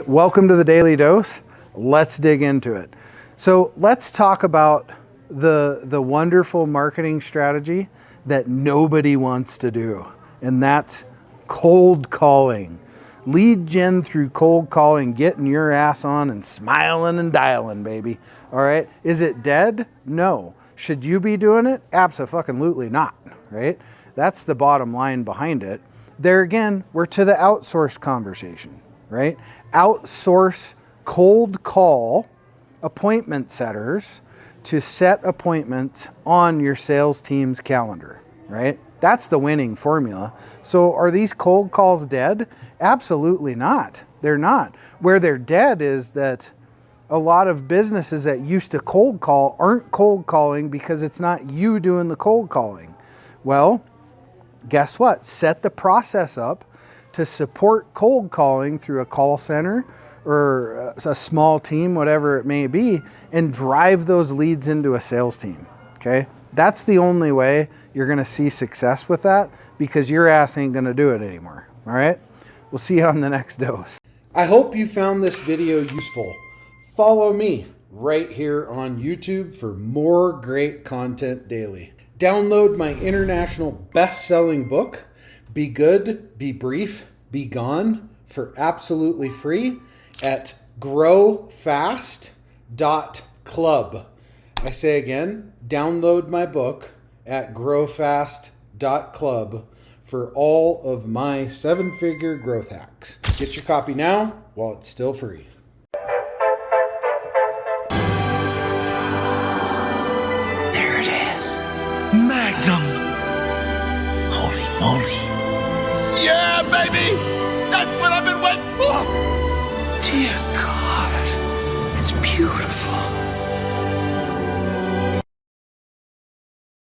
Welcome to the Daily Dose. Let's dig into it. So let's talk about the wonderful marketing strategy that nobody wants to do, and that's cold calling. Lead gen through cold calling, getting your ass on and smiling and dialing, baby. All right. Is it dead? No. Should you be doing it? Abso-fucking-lutely not, right? That's the bottom line behind it. There again, we're to the outsource conversation, right? Outsource cold call appointment setters to set appointments on your sales team's calendar, right? That's the winning formula. So are these cold calls dead? Absolutely not. They're not. Where they're dead is that a lot of businesses that used to cold call aren't cold calling because it's not you doing the cold calling. Well, guess what? Set the process up to support cold calling through a call center or a small team, whatever it may be, and drive those leads into a sales team, okay? That's the only way you're gonna see success with that, because your ass ain't gonna do it anymore, all right? We'll see you on the next dose. I hope you found this video useful. Follow me right here on YouTube for more great content daily. Download my international best-selling book, Be Good, Be Brief, Be Gone, for absolutely free at growfast.club. I say again, download my book at growfast.club for all of my 7-figure growth hacks. Get your copy now while it's still free. There it is. Magnum. Holy moly. Yeah, baby! That's what I've been waiting for! Dear God.